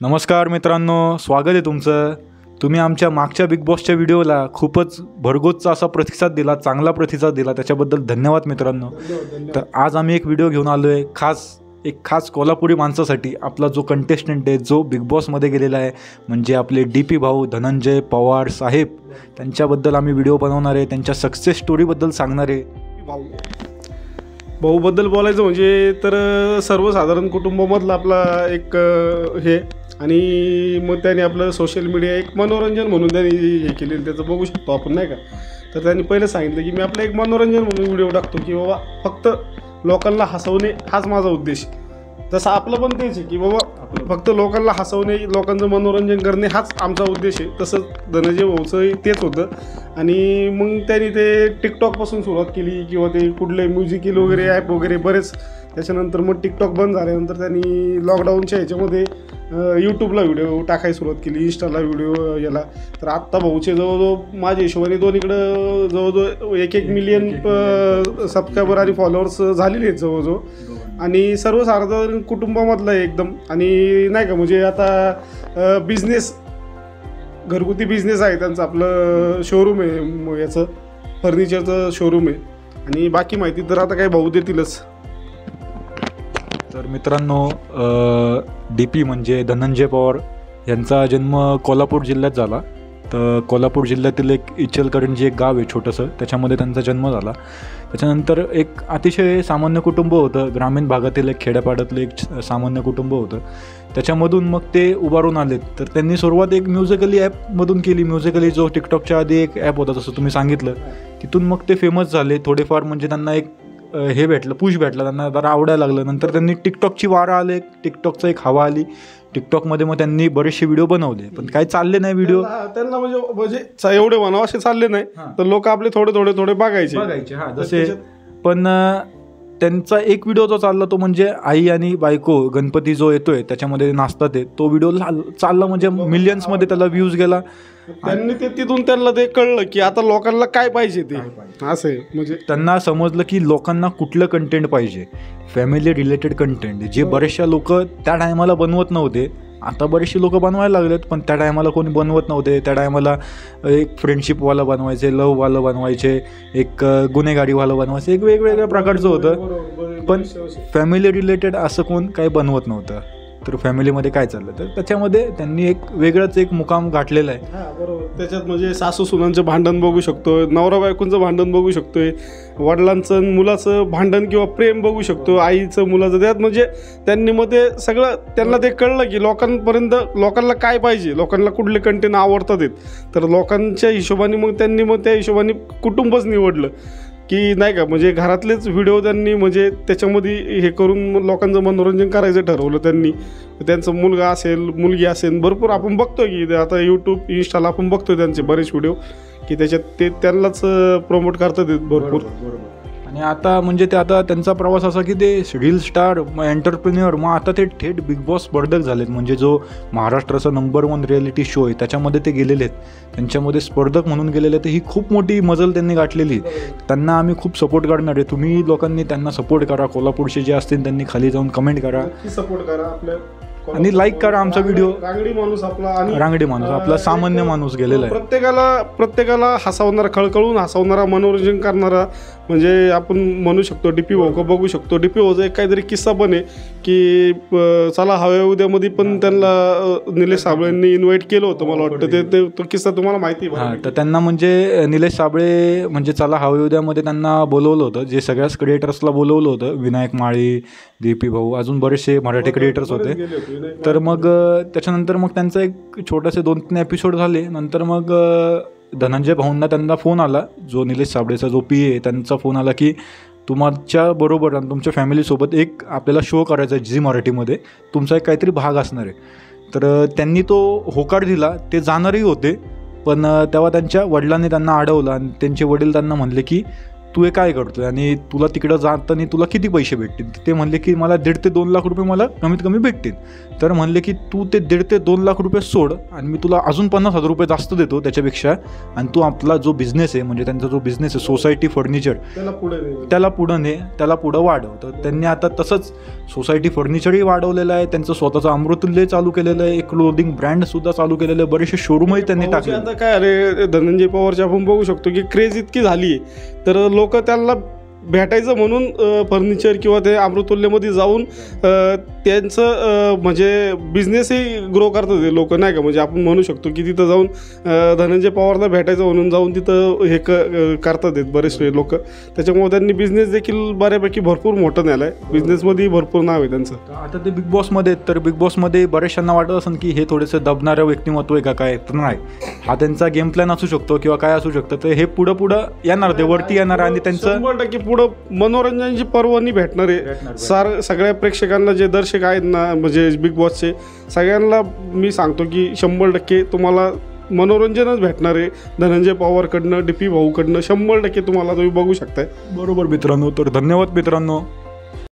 नमस्कार मित्रांनो, स्वागत आहे तुमचं. तुम्ही आमच्या मागच्या बिग बॉसच्या व्हिडिओला खूपच भरघोसचा असा प्रतिसाद दिला, चांगला प्रतिसाद दिला, त्याच्याबद्दल धन्यवाद मित्रांनो. तर आज आम्ही एक व्हिडिओ घेऊन आलो आहे एक खास कोल्हापुरी माणसासाठी. आपला जो कंटेस्टंट आहे, जो बिग बॉसमध्ये गेलेला आहे, म्हणजे आपले DP भाऊ धनंजय पवार साहेब, त्यांच्याबद्दल आम्ही व्हिडिओ बनवणार आहे. त्यांच्या सक्सेस स्टोरीबद्दल सांगणार आहे. भाऊबद्दल बोलायचं म्हणजे तर सर्वसाधारण कुटुंबामधला आपला एक हे, आणि मग त्याने आपलं सोशल मीडिया एक मनोरंजन म्हणून त्यांनी हे केलेलं, त्याचं बघू शकतो आपण नाही का. तर त्यांनी पहिलं सांगितलं की मी आपलं एक मनोरंजन म्हणून व्हिडिओ टाकतो, की बाबा फक्त लोकांना हसवणे हाच माझा उद्देश. तसं आपलं पण तेच आहे की बाबा फक्त लोकांना हसवणे, लोकांचं मनोरंजन करणे हाच आमचा उद्देश आहे. तसंच धनंजय भाऊचं तेच होतं. आणि मग त्यांनी ते टिकटॉकपासून सुरुवात केली, किंवा ते कुठले म्युझिकल वगैरे ॲप वगैरे बरेच. त्याच्यानंतर मग टिकटॉक बंद झाल्यानंतर त्यांनी लॉकडाऊनच्या ह्याच्यामध्ये यूट्यूबला व्हिडिओ टाकायला सुरुवात केली, इंस्टाला व्हिडिओ याला. तर आत्ता भाऊचे जवळजवळ माझ्या हिशोबाने दोन्हीकडं जवळजवळ 1-1 मिलियन सबस्क्रायबर आणि फॉलोअर्स झालेले आहेत जवळजवळ. आणि सर्वसाधारण कुटुंबामधलं आहे एकदम. आणि नाही का म्हणजे आता बिझनेस, घरगुती बिझनेस आहे त्यांचं. आपलं शोरूम आहे, याचं फर्निचरचं शोरूम आहे. आणि बाकी माहिती तर आता काही भाऊ देतीलच. तर मित्रांनो, DP म्हणजे धनंजय पवार यांचा जन्म कोल्हापूर जिल्ह्यात झाला. तर कोल्हापूर जिल्ह्यातील एक इचलकरंजी एक गाव आहे छोटंसं, त्याच्यामध्ये त्यांचा जन्म झाला. त्याच्यानंतर एक अतिशय सामान्य कुटुंब होतं, ग्रामीण भागातील एक खेड्यापाड्यातलं एक सामान्य कुटुंब होतं. त्याच्यामधून मग ते उभारून आलेत. तर त्यांनी सुरुवात एक म्युझिकली ॲपमधून केली. म्युझिकली जो टिकटॉकच्या आधी एक ॲप होता, जसं तुम्ही सांगितलं, तिथून मग ते फेमस झाले थोडेफार. म्हणजे त्यांना एक हे भेटलं, पुश भेटला, त्यांना जरा आवडायला लागलं. नंतर त्यांनी टिकटॉकची वारा आले, टिकटॉकचं एक हवा आली. टिकटॉकमध्ये मग त्यांनी बरेचसे व्हिडिओ बनवले, पण काही चालले नाही व्हिडिओ त्यांना. म्हणजे एवढे म्हणावं असे चालले नाही, तर लोक आपले थोडे बघायचे. हां, जसे पण त्यांचा एक व्हिडिओ जो चालला तो म्हणजे आई आणि बायको गणपती जो येतोय त्याच्यामध्ये नाचतात आहे, तो व्हिडिओ चालला. म्हणजे मिलियन्समध्ये त्याला व्ह्यूज गेला. त्यांनी ते तिथून त्यांना ते कळलं की आता लोकांना काय पाहिजे ते असं आहे. म्हणजे त्यांना समजलं की लोकांना कुठलं कंटेंट पाहिजे, फॅमिली रिलेटेड कंटेंट, जे बरेचशा लोक त्या टायमाला बनवत नव्हते. आता बरेचसे लोक बनवायला लागलेत, पण त्या टायमाला कोणी बनवत नव्हते. त्या टायमाला एक फ्रेंडशिपवालं बनवायचे, लव्हवालं बनवायचे, एक गुन्हेगारीवालं बनवायचे, एक वेगवेगळ्या प्रकारचं होतं. पण फॅमिली रिलेटेड असं कोण काही बनवत नव्हतं. तर फॅमिलीमध्ये काय चाललं, तर त्याच्यामध्ये त्यांनी एक वेगळंच एक मुकाम गाठलेला आहे. हां, बरोबर. त्याच्यात म्हणजे सासू सुनांचं भांडण बघू शकतो, नवरा बायकोंचं भांडण बघू शकतोय, वडिलांचं मुलाचं भांडण किंवा प्रेम बघू शकतो, आईचं मुलाचं. त्यात म्हणजे त्यांनी मग ते सगळं त्यांना ते कळलं की लोकांना काय पाहिजे, लोकांना कुठले कंटेंट आवडतात आहेत. तर लोकांच्या हिशोबाने मग त्यांनी त्या हिशोबाने कुटुंबच निवडलं की नाही का. म्हणजे घरातलेच व्हिडिओ त्यांनी म्हणजे त्याच्यामध्ये हे करून लोकांचं मनोरंजन करायचं ठरवलं त्यांनी. त्यांचा मुलगा असेल, मुलगी असेल, भरपूर आपण बघतो की आता यूट्यूब इंस्टाला आपण बघतो त्यांचे बरेच व्हिडिओ की त्याच्यात ते त्यांनाच प्रमोट करतात भरपूर. आणि आता म्हणजे ते आता त्यांचा प्रवास असा की ते रील स्टार, मग एंटरप्रेन्युअर, मग आता ते थेट बिग बॉस स्पर्धक झालेत. म्हणजे जो महाराष्ट्राचा नंबर 1 रिॲलिटी शो आहे त्याच्यामध्ये ते गेलेले आहेत, त्यांच्यामध्ये स्पर्धक म्हणून गेलेले आहेत. ही खूप मोठी मजल त्यांनी गाठलेली. त्यांना आम्ही खूप सपोर्ट करणार आहे. तुम्ही लोकांनी त्यांना सपोर्ट करा. कोल्हापूरचे जे असतील त्यांनी खाली जाऊन कमेंट करा, सपोर्ट करा आपल्या, आणि लाईक करा आमचा व्हिडिओ. रांगडी माणूस आपला सामान्य माणूस गेलेला आहे. प्रत्येकाला हसवणारा, खळखळून हसवणारा, मनोरंजन करणारा. म्हणजे आपण म्हणू शकतो DP भाऊ बघू शकतो. DP भाऊचा एक काहीतरी किस्सा पण आहे की चला हव्या उद्यामध्ये पण त्यांना निलेश साबळेंनी इन्व्हाइट केलं होतं, मला वाटतं. तो किस्सा तुम्हाला माहिती आहे. तर त्यांना म्हणजे निलेश साबळे म्हणजे चला हव्या उद्यामध्ये त्यांना बोलवलं होतं, जे सगळ्याच क्रिएटर्सला बोलवलं होतं. विनायक माळी, DP भाऊ, अजून बरेचसे मराठी क्रिएटर्स होते. तर मग त्याच्यानंतर मग त्यांचा एक छोटेसे 2-3 एपिसोड झाले. नंतर मग धनंजय भाऊंना त्यांना फोन आला, जो निलेश साबळेचा जो PA आहे त्यांचा फोन आला की तुमच्या बरोबर आणि तुमच्या फॅमिलीसोबत एक आपल्याला शो करायचा आहे झी मराठीमध्ये, तुमचा एक काहीतरी भाग असणार आहे. तर त्यांनी तो होकार दिला. ते जाणारही होते, पण तेव्हा त्यांच्या वडिलांनी त्यांना अडवलं आणि त्यांचे वडील त्यांना म्हणले की तू हे काय करतोय आणि तुला तिकडं जाताना तुला किती पैसे भेटतील. ते म्हणले की मला 1.5 ते 2 लाख रुपये मला कमीत कमी भेटतील. तर म्हणले की तू ते 1.5 ते 2 लाख रुपये सोड आणि मी तुला अजून 50,000 रुपये जास्त देतो त्याच्यापेक्षा, आणि तू आपला जो बिझनेस आहे म्हणजे त्यांचा जो बिझनेस आहे सोसायटी फर्निचर त्याला पुढं वाढव. तर त्यांनी आता तसंच सोसायटी फर्निचरही वाढवलेलं आहे, त्यांचं स्वतःचं अमृतुल्य चालू केलेलं आहे, एक क्लोदिंग ब्रँडसुद्धा चालू केलेलं आहे, बरेचसे शोरूमही त्यांनी टाकले. आता काय अरे धनंजय पवारची आपण बघू शकतो की क्रेज इतकी झाली आहे तर लोक त्यांना भेटायचं म्हणून फर्निचर किंवा ते अमृतुल्यमध्ये जाऊन त्यांचं म्हणजे बिझनेसही ग्रो करतात ते लोक, नाही का. म्हणजे आपण म्हणू शकतो की तिथं जाऊन धनंजय पवारला भेटायचं म्हणून जाऊन तिथं हे करतात आहेत बरेचसे लोक. त्याच्यामुळे त्यांनी बिझनेस देखील बऱ्यापैकी भरपूर मोठं नेलं आहे, बिझनेसमध्ये भरपूर नाव आहे त्यांचं. आता ते बिग बॉसमध्ये आहेत, तर बिग बॉसमध्ये बऱ्याचशांना वाटत असेल की हे थोडेसे दबणारं व्यक्तिमत्व आहे का काय, तर नाही. हा त्यांचा गेम प्लॅन असू शकतो किंवा काय असू शकतं. तर हे पुढं येणार, ते वरती येणार आणि त्यांचं 100% पुढं मनोरंजनाची पर्वणी भेटणार आहे. सगळ्या प्रेक्षकांना जे दर्शक आहेत ना म्हणजे बिग बॉसचे सगळ्यांना मी सांगतो की 100% तुम्हाला मनोरंजनच भेटणार आहे धनंजय पवारकडनं, DP भाऊकडनं. 100% तुम्हाला तुम्ही बघू शकताय. बरोबर मित्रांनो. तर धन्यवाद मित्रांनो.